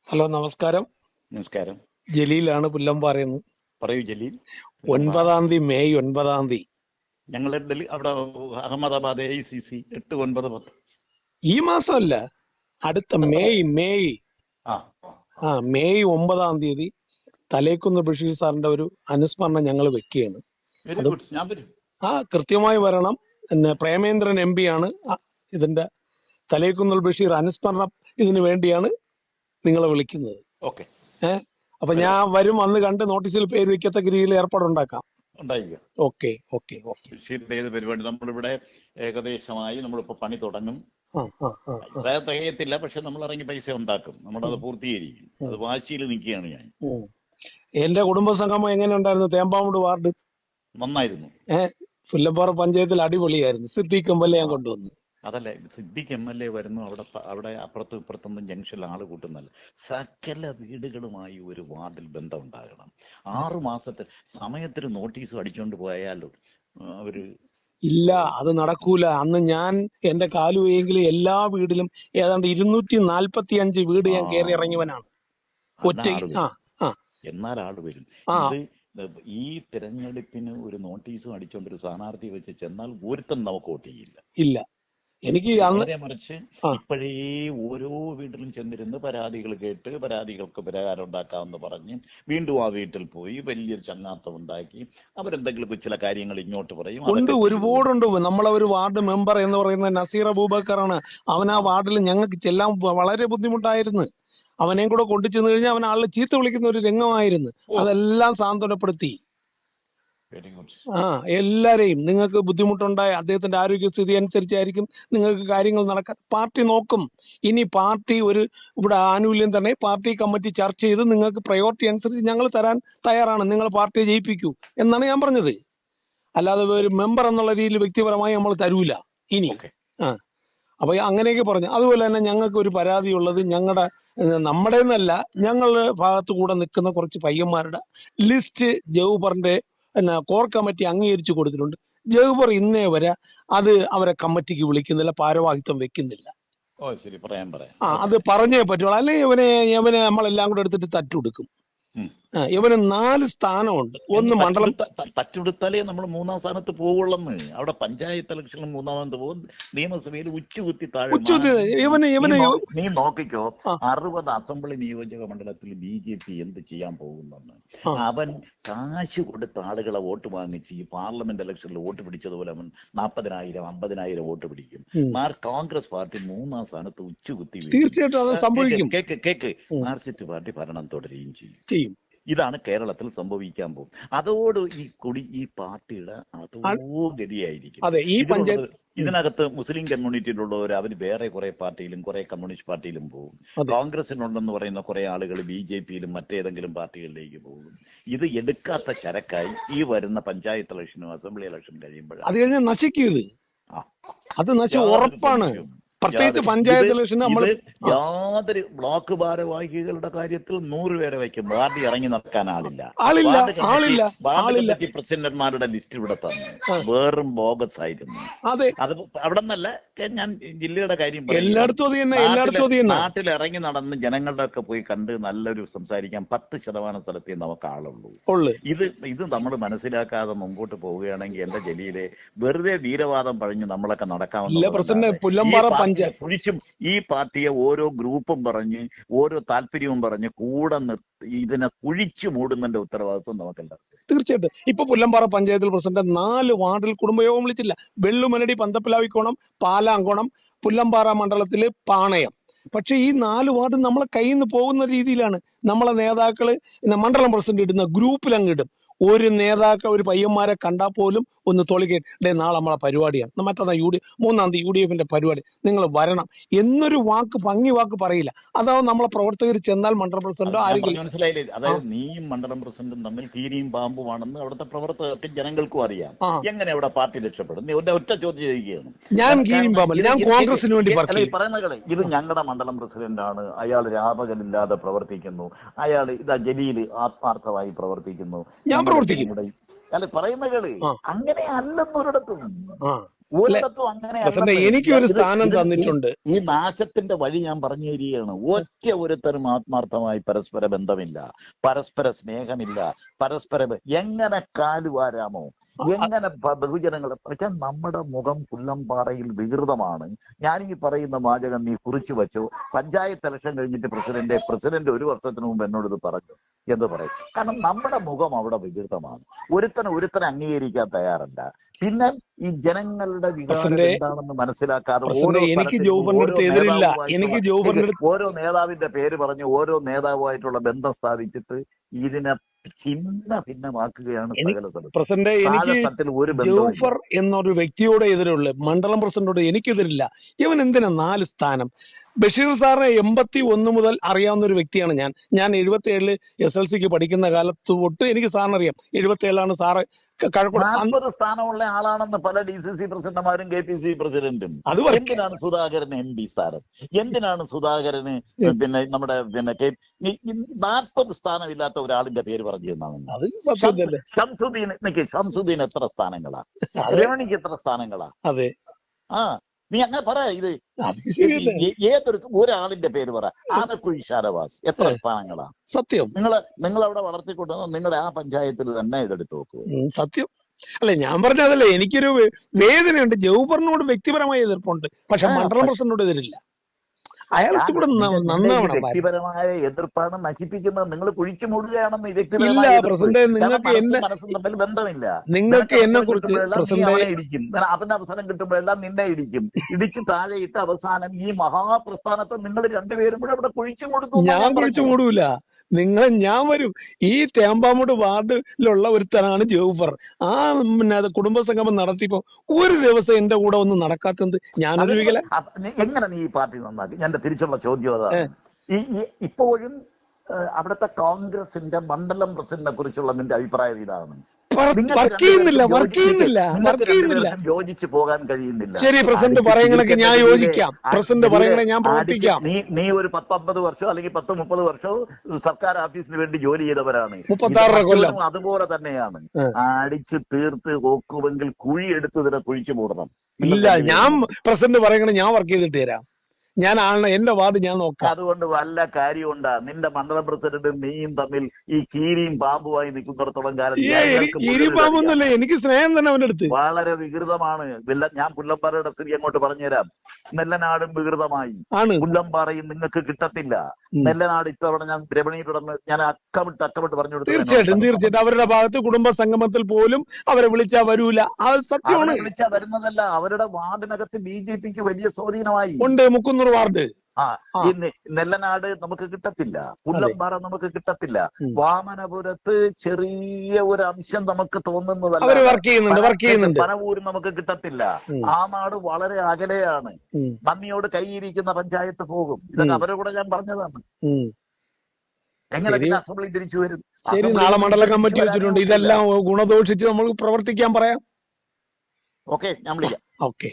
Hello, നമസ്കാരം. നമസ്കാരം. ജലീലാണ് പുല്ലമ്പാറയെന്ന്. പറയൂ ജലീൽ. 9-ാം തീയതി, മെയ് 9-ാം തീയതി ഞങ്ങൾ അവിടെ അഹമ്മദാബാദ് AICC 8, 9, 10. ഈ മാസമല്ല, അടുത്ത മെയ് ആ മെയ് 9-ാം തീയതി തലേക്കുന്ന് ബഷീർ സാറിന്റെ ഒരു അനുസ്മരണം ഞങ്ങൾ വെക്കുകയാണ്. വെരി അത് ഗുഡ്. ഞാൻ വരും. കൃത്യമായി വരണം. പിന്നെ പ്രേമേന്ദ്രൻ MP ആണ് ഇതിന്റെ തലേക്കുന്ന് ബഷീർ അനുസ്മരണം. ഇതിനു വേണ്ടിയാണ് നിങ്ങളെ വിളിക്കുന്നത്. ഓക്കെ, അപ്പൊ ഞാൻ വരും, അന്ന് കണ്ട് നോട്ടീസിൽ പേര് വയ്ക്കത്തക്ക രീതിയിൽ ഏർപ്പാടുണ്ടാക്കാം. ഉണ്ടായിരിക്കും. ഓക്കെ. ബഷീറിന്റെ ഏത് പരിപാടി നമ്മളിവിടെ ഏകദേശമായി നമ്മളിപ്പോ പണി തുടങ്ങും. ആ ആ ആ പൈസ തികയത്തില്ല, പക്ഷെ നമ്മൾ ഇറങ്ങി പൈസ ഉണ്ടാക്കും. നമ്മളത് പൂർത്തീകരിക്കും. അത് വാശിയിൽ നിൽക്കുകയാണ് ഞാൻ. എന്റെ കുടുംബസംഗമം എങ്ങനെ ഉണ്ടായിരുന്നു? തേമ്പാമൂട് വാർഡ് നന്നായിരുന്നു. പുല്ലമ്പാറ പഞ്ചായത്തിൽ അടിപൊളിയായിരുന്നു. സിദ്ദീഖ് MLA ഞാൻ കൊണ്ടുവന്നു. അതല്ലേ, സിദ്ദിഖ് MLA വരുന്നു. അവിടെ അപ്പുറത്തും ഇപ്പുറത്തൊന്നും ജംഗ്ഷനിൽ ആള് കൂട്ടുന്നല്ല. സകല വീടുകളുമായി ഒരു വാർഡിൽ ബന്ധം ഉണ്ടാകണം. 6 മാസത്തെ സമയത്തിന് നോട്ടീസ് അടിച്ചുകൊണ്ട് പോയാലോ അവര് ഇല്ല, അത് നടക്കൂല. അന്ന് ഞാൻ എന്റെ കാലുവെങ്കിൽ എല്ലാ വീടിലും ഏതാണ്ട് 245 വീട് ഞാൻ കയറി ഇറങ്ങിയവനാണ്. ഒറ്റ എന്നാൽ ആള് വരും. ഇത് ഈ തിരഞ്ഞെടുപ്പിന് ഒരു നോട്ടീസും അടിച്ചോണ്ടൊരു സ്ഥാനാർത്ഥി വെച്ച് ചെന്നാൽ ഒരുത്തം നമുക്ക് വോട്ട് ചെയ്യില്ല. ഇല്ല. എനിക്ക് നേരെ മറിച്ച് ഇപ്പോഴേ ഓരോ വീട്ടിലും ചെന്നിരുന്ന് പരാതികൾ കേട്ട് പരാതികൾക്ക് പരിഹാരം ഉണ്ടാക്കാമെന്ന് പറഞ്ഞ് വീണ്ടും ആ വീട്ടിൽ പോയി വലിയൊരു ചങ്ങാത്തം ഉണ്ടാക്കി അവരെന്തെങ്കിലും ചില കാര്യങ്ങൾ ഇങ്ങോട്ട് പറയും. ഒരുപാടുണ്ട്. നമ്മളെ ഒരു വാർഡ് മെമ്പർ എന്ന് പറയുന്നത് നസീർ അബൂബക്കറാണ്. അവൻ ആ വാർഡിൽ ഞങ്ങൾക്ക് ചെല്ലാൻ വളരെ ബുദ്ധിമുട്ടായിരുന്നു. അവനെയും കൂടെ കൊണ്ടു ചെന്ന് കഴിഞ്ഞാൽ അവൻ ആളെ ചീത്ത വിളിക്കുന്ന ഒരു രംഗമായിരുന്നു. അതെല്ലാം സാന്ത്വനപ്പെടുത്തി. എല്ലാരെയും, നിങ്ങൾക്ക് ബുദ്ധിമുട്ടുണ്ടായ അദ്ദേഹത്തിന്റെ ആരോഗ്യസ്ഥിതി അനുസരിച്ചായിരിക്കും നിങ്ങൾക്ക് കാര്യങ്ങൾ നടക്കാൻ. പാർട്ടി നോക്കും. ഇനി പാർട്ടി ഇവിടെ ആനുകൂല്യം തന്നെ പാർട്ടി കമ്മിറ്റി ചർച്ച ചെയ്ത് നിങ്ങൾക്ക് പ്രയോറിറ്റി അനുസരിച്ച് ഞങ്ങൾ തരാൻ തയ്യാറാണ്. നിങ്ങൾ പാർട്ടിയെ ജയിപ്പിക്കൂ എന്നാണ് ഞാൻ പറഞ്ഞത്. അല്ലാതെ ഒരു മെമ്പർ എന്നുള്ള രീതിയിൽ വ്യക്തിപരമായി നമ്മൾ തരൂല ഇനി. അപ്പൊ അങ്ങനെയൊക്കെ പറഞ്ഞു. അതുപോലെ തന്നെ ഞങ്ങൾക്ക് ഒരു പരാതി ഉള്ളത്, നമ്മുടെ എന്നല്ല, ഞങ്ങളുടെ ഭാഗത്തു കൂടെ നിൽക്കുന്ന കുറച്ച് പയ്യന്മാരുടെ ലിസ്റ്റ് ജൗബറിന്റെ കോർ കമ്മിറ്റി അംഗീകരിച്ചു കൊടുത്തിട്ടുണ്ട്. ജൗബർ ഇന്നേ വരെ അത് അവരെ കമ്മിറ്റിക്ക് വിളിക്കുന്നില്ല, ഭാരവാഹിത്വം വെക്കുന്നില്ല. അത് പറഞ്ഞേ പറ്റുള്ളൂ. അല്ലെങ്കിൽ ഇവനെ നമ്മളെല്ലാം കൂടെ എടുത്തിട്ട് തട്ടുകൊടുക്കും. ഇവന് 4 സ്ഥാനമുണ്ട്. ഒന്ന് മണ്ഡലം തച്ചുകൊടുത്താലേ നമ്മൾ 3-ാം സ്ഥാനത്ത് പോവുള്ളെന്ന്. അവിടെ പഞ്ചായത്ത് ഇലക്ഷനിൽ 3-ാമത് പോകും, നിയമസഭയിൽ ഉച്ചുകുത്തി താഴെ. നീ നോക്കിക്കോ, 60 അസംബ്ലി നിയോജക മണ്ഡലത്തിൽ BJP എന്ത് ചെയ്യാൻ പോകുന്നെന്ന്. അവൻ കാശ് കൊടുത്ത ആളുകളെ വോട്ട് വാങ്ങിച്ച് ഈ പാർലമെന്റ് ഇലക്ഷനിൽ വോട്ട് പിടിച്ചതുപോലെ അവൻ 40,000 50,000 വോട്ട് പിടിക്കും. കോൺഗ്രസ് പാർട്ടി 3-ാം സ്ഥാനത്ത് ഉച്ചുകുത്തി. തീർച്ചയായിട്ടും കേക്ക് മാർക്സിസ്റ്റ് പാർട്ടി ഭരണം തുടരുകയും ചെയ്യും. ഇതാണ് കേരളത്തിൽ സംഭവിക്കാൻ പോകും. അതോട് ഈ പാർട്ടിയുടെ അതോ ഗതിയായിരിക്കും. ഇതിനകത്ത് മുസ്ലിം കമ്മ്യൂണിറ്റിയിലുള്ളവർ അവർ വേറെ കുറെ പാർട്ടിയിലും കുറെ കമ്മ്യൂണിസ്റ്റ് പാർട്ടിയിലും പോകും. കോൺഗ്രസിനുണ്ടെന്ന് പറയുന്ന കുറെ ആളുകൾ BJPയിലും മറ്റേതെങ്കിലും പാർട്ടികളിലേക്ക് പോകും. ഇത് എടുക്കാത്ത ചരക്കായി ഈ വരുന്ന പഞ്ചായത്ത് ഇലക്ഷനും അസംബ്ലി ഇലക്ഷൻ കഴിയുമ്പോഴാണ് അത് കഴിഞ്ഞാൽ നശിക്കും. അത് ഉറപ്പാണ്. പ്രത്യേകിച്ച് പഞ്ചായത്ത് ഇലക്ഷൻ യാതൊരു ബ്ലോക്ക് ഭാരവാഹികളുടെ കാര്യത്തിൽ 100 പേരെ വയ്ക്കും. പാർട്ടി ഇറങ്ങി നടക്കാൻ ആളില്ല. കമ്മിറ്റി പ്രസിഡന്റുമാരുടെ ലിസ്റ്റ് ഇവിടെ തന്നു. വേറും ബോഗസ് ആയിരുന്നു. അത് അവിടെ നിന്നല്ല, ഞാൻ ജില്ലയുടെ കാര്യം നാട്ടിൽ ഇറങ്ങി നടന്ന് ജനങ്ങളുടെ ഒക്കെ പോയി കണ്ട് നല്ലൊരു സംസാരിക്കാൻ 10% സ്ഥലത്തേ നമുക്ക് ആളുള്ളൂ. ഇത് നമ്മൾ മനസ്സിലാക്കാതെ മുമ്പോട്ട് പോവുകയാണെങ്കിൽ എന്റെ ജലീലെ വെറുതെ വീരവാദം പറഞ്ഞ് നമ്മളൊക്കെ നടക്കാവുന്ന കുഴിച്ചും ഈ പാർട്ടിയെ ഓരോ ഗ്രൂപ്പും പറഞ്ഞ് ഓരോ താല്പര്യവും പറഞ്ഞ് കൂടെ ഇതിനെ കുഴിച്ചു മൂടുന്നതിന്റെ ഉത്തരവാദിത്വം നമുക്കുണ്ട്. തീർച്ചയായിട്ടും. ഇപ്പൊ പുല്ലമ്പാറ പഞ്ചായത്തിൽ പ്രസിഡന്റ് 4 വാർഡിൽ കുടുംബയോഗം വിളിച്ചില്ല. വെള്ളുമനടി, പന്തപ്പിലാവിക്കോണം, പാലാങ്കോണം, പുല്ലമ്പാറ മണ്ഡലത്തില് പാണയം. പക്ഷെ ഈ 4 വാർഡ് നമ്മളെ കയ്യിൽ നിന്ന് പോകുന്ന രീതിയിലാണ്. നമ്മളെ നേതാക്കള് മണ്ഡലം പ്രസിഡന്റ് ഇടുന്ന ഗ്രൂപ്പിൽ അങ്ങിടും. ഒരു നേതാക്കൾ ഒരു പയ്യന്മാരെ കണ്ടാൽ പോലും ഒന്ന് തൊളിക്കേ, നാളെ നമ്മളെ പരിപാടിയാണ്, മറ്റന്നാ 3-ാം തീയതി UDFന്റെ പരിപാടി, നിങ്ങൾ വരണം എന്നൊരു ഭംഗി വാക്ക് പറയില്ല. അതാവും നമ്മളെ പ്രവർത്തകർ ചെന്നാൽ മണ്ഡലം പ്രസിഡന്റോ ആരെങ്കിലും. മനസ്സിലായില്ലേ? അതായത് നീയും മണ്ഡലം പ്രസിഡന്റും തമ്മിൽ കീരിയും പാമ്പുമാണെന്ന് അവിടുത്തെ പ്രവർത്തകർക്ക് ജനങ്ങൾക്കും അറിയാം. എങ്ങനെ അവിടെ പാർട്ടി രക്ഷപ്പെടും? ഒറ്റ ചോദ്യം ചെയ്യുകയാണ്. ഞാൻ കീരിയും പാമ്പല്ല, ഞാൻ കോൺഗ്രസിന് വേണ്ടി പറയുന്നത്. ഇത് ഞങ്ങളുടെ മണ്ഡലം പ്രസിഡന്റാണ്, അയാൾ രാപകലില്ലാതെ പ്രവർത്തിക്കുന്നു, അയാൾ ജലീൽ ആത്മാർത്ഥമായി പ്രവർത്തിക്കുന്നു, ഞാൻ പ്രവർത്തിക്കും. അല്ല പറയുന്ന കളി അങ്ങനെ അല്ലെന്നൊരിടത്തും ഒരിടത്തും അങ്ങനെ എനിക്ക് ഒരു സ്ഥാനം തന്നിട്ടുണ്ട്. ഈ നാശത്തിന്റെ വഴി ഞാൻ പറഞ്ഞു തരികയാണ്. ഒറ്റ ഒരുത്തരും ആത്മാർത്ഥമായി പരസ്പര ബന്ധമില്ല, പരസ്പര സ്നേഹമില്ല, എങ്ങനെ കാലുവാരാമോ, എങ്ങനെ ബഹുജനങ്ങളെ. പക്ഷെ നമ്മുടെ മുഖം പുല്ലംപാറയിൽ വികൃതമാണ്. ഞാൻ ഈ പറയുന്ന വാചകം നീ കുറിച്ചു വെച്ചോ. പഞ്ചായത്ത് ഇലക്ഷൻ കഴിഞ്ഞിട്ട് പ്രസിഡന്റ് 1 വർഷത്തിന് മുമ്പ് എന്നോട് ഇത് പറഞ്ഞു എന്ന് പറയും. കാരണം നമ്മുടെ മുഖം അവിടെ വികൃതമാണ്. ഒരുത്തനെ അംഗീകരിക്കാൻ തയ്യാറല്ല. പിന്നെ ഈ ജനങ്ങളുടെ വികാരം എന്താണെന്ന് മനസ്സിലാക്കാതെ ഓരോ നേതാവിന്റെ പേര് പറഞ്ഞ് ഓരോ നേതാവുമായിട്ടുള്ള ബന്ധം സ്ഥാപിച്ചിട്ട് ഇതിനെ ഭിന്നമാക്കുകയാണ്. പ്രസിഡന്റ്, എനിക്ക് ജൗഫർ എന്നൊരു വ്യക്തിയോട് എതിരുള്ള മണ്ഡലം പ്രസിഡന്റോട് എനിക്കെതിരില്ല. ഇവൻ എന്തിനാ 4 സ്ഥാനം? ബഷീർ സാറിനെ 81 മുതൽ അറിയാവുന്ന ഒരു വ്യക്തിയാണ് ഞാൻ. 77 SLCക്ക് പഠിക്കുന്ന കാലത്ത് തൊട്ട് എനിക്ക് സാറിന് അറിയാം. 77 സാറ് 40 സ്ഥാനമുള്ള ആളാണെന്ന് പല DCC പ്രസിഡന്റുമാരും KPCC പ്രസിഡന്റും. എന്തിനാണ് സുധാകരന് MP സ്ഥാനം? എന്തിനാണ് സുധാകരന് നമ്മുടെ 40 സ്ഥാനമില്ലാത്ത ഒരാളിന്റെ പേര് പറഞ്ഞു എന്നാണ്? ഷംസുദ്ദീൻ എത്ര സ്ഥാനങ്ങളാ? രമണിക്ക് എത്ര സ്ഥാനങ്ങളാ? അതെ, നീ അങ്ങനെ പറ. ഇത് ഒരാളിന്റെ പേര് പറ. ആനക്കുഴി ഷാനവാസ് എത്ര സ്ഥാനങ്ങളാ? സത്യം. നിങ്ങൾ അവിടെ വളർത്തിക്കൊണ്ടുവന്ന നിങ്ങളുടെ ആ പഞ്ചായത്തിൽ തന്നെ ഇതെടുത്ത് നോക്കുക. സത്യം അല്ലെ? ഞാൻ പറഞ്ഞതല്ലേ, എനിക്കൊരു വേദനയുണ്ട്. ജൗഫറിനോട് വ്യക്തിപരമായ എതിർപ്പുണ്ട്, പക്ഷെ മണ്ഡലം പ്രസിഡന്റിനോട് എതിരില്ല. അയാൾക്ക് കൂടെ നന്നാവണം. വ്യക്തിപരമായ എതിർപ്പാണ് നശിപ്പിക്കുന്നത്. നിങ്ങൾ കുഴിച്ചു മൂടുകയാണെന്ന്. ഇല്ല പ്രസിഡന്റ്, നിങ്ങൾക്ക് തമ്മിൽ ബന്ധമില്ല. നിങ്ങൾക്ക് എന്നെ കുറിച്ച് ഇടിക്കും. അവന്റെ അവസരം കിട്ടുമ്പോഴെല്ലാം നിന്നെ ഇടിക്കും. ഇടിച്ച് താഴെയിട്ട് അവസാനം ഈ മഹാപ്രസ്ഥാനത്തെ നിങ്ങൾ രണ്ടുപേരും കൂടെ അവിടെ കുഴിച്ചു മൂടുന്നു. ഞാൻ കുഴിച്ചു മൂടൂല. ഞാൻ വരും. ഈ തേമ്പാമൂട് വാർഡിലുള്ള ഒരുത്തനാണ് ജൗഫർ. ആ കുടുംബസംഗമം നടത്തിയപ്പോ ഒരു ദിവസം എന്റെ കൂടെ ഒന്നും നടക്കാത്തത് ഞാനൊരു എങ്ങനെ നീ ഈ പാർട്ടി നന്നാക്കി? എന്റെ തിരിച്ചുള്ള ചോദ്യം അതാണ്. ഇപ്പോഴും അവിടുത്തെ കോൺഗ്രസിന്റെ മണ്ഡലം പ്രസിഡന്റിനെ കുറിച്ചുള്ള നിന്റെ അഭിപ്രായം ഇതാണ്? യോജിച്ചു പോകാൻ കഴിയുന്നില്ല. ശരി, പ്രസിഡന്റ് പറയുകയാണെങ്കിൽ ഞാൻ യോജിക്കാം. പ്രസിഡന്റ് പറയുകയാണെങ്കിൽ ഞാൻ പ്രവർത്തിക്കാം. നീ ഒരു 10-50 വർഷമോ അല്ലെങ്കിൽ 10-30 വർഷമോ സർക്കാർ ഓഫീസിന് വേണ്ടി ജോലി ചെയ്തവരാണ്. 36 കൊല്ലം. അതുപോലെ തന്നെയാണ്. അടിച്ച് തീർത്ത് നോക്കുമെങ്കിൽ കുഴിയെടുത്ത് ഇതിനെ കുഴിച്ചു മൂടണം. ഇല്ല, ഞാൻ പ്രസിഡന്റ് പറയുകയാണെങ്കിൽ ഞാൻ വർക്ക് ചെയ്തിട്ട് തരാം. ഞാൻ എന്റെ വാർഡ് ഞാൻ നോക്കാം. അതുകൊണ്ട് വല്ല കാര്യമുണ്ടാ? നിന്റെ മണ്ഡലം പ്രസിഡന്റും നീയും തമ്മിൽ ഈ കീരിയും പാമ്പുമായി നിൽക്കുന്നിടത്തോളം കാലം പാമ്പൊന്നുമില്ല. എനിക്ക് സ്നേഹം തന്നെ അവന്റെ അടുത്ത്. വളരെ വികൃതമാണ്. ഞാൻ പുല്ലമ്പാറയുടെ സ്ഥിതി അങ്ങോട്ട് പറഞ്ഞുതരാം. നെല്ലനാടും വികൃതമായി, പുല്ലമ്പാറയും നിങ്ങൾക്ക് കിട്ടത്തില്ല. നെല്ലനാട് ഇത്തവണ ഞാൻ രമണിയിലൂടെ ഞാൻ അക്കമിട്ട് പറഞ്ഞു കൊടുത്തു. തീർച്ചയായിട്ടും അവരുടെ ഭാഗത്ത് കുടുംബ സംഗമത്തിൽ പോലും അവരെ വിളിച്ചാ വരൂല. അത് സത്യമാണ്. വിളിച്ചാ വരുന്നതല്ല, അവരുടെ വാർഡിനകത്ത് BJPക്ക് വലിയ സ്വാധീനമായി ഉണ്ട്. മുക്കുന്നൂർ വാർഡ് ഈ നെല്ലനാട് നമുക്ക് കിട്ടത്തില്ല, പുല്ലമ്പാറ നമുക്ക് കിട്ടത്തില്ല, വാമനപുരത്ത് ചെറിയ ഒരു അംശം നമുക്ക് തോന്നുന്നതല്ല, പനവൂര് നമുക്ക് കിട്ടത്തില്ല. ആ നാട് വളരെ അകലെയാണ്. നന്ദിയോട് കൈയിരിക്കുന്ന പഞ്ചായത്ത് പോകും. ഇതൊക്കെ അവരുടെ കൂടെ ഞാൻ പറഞ്ഞതാണ്. എങ്ങനെ അസംബ്ലി തിരിച്ചു വരും? ശരി, നാളെ മണ്ഡല കമ്മിറ്റി വെച്ചിട്ടുണ്ട്. ഇതെല്ലാം ഗുണദോഷിച്ച് നമ്മൾ പ്രവർത്തിക്കാൻ പറയാം. ഓക്കെ, ഞാൻ വിളിക്കാം. ഓക്കെ.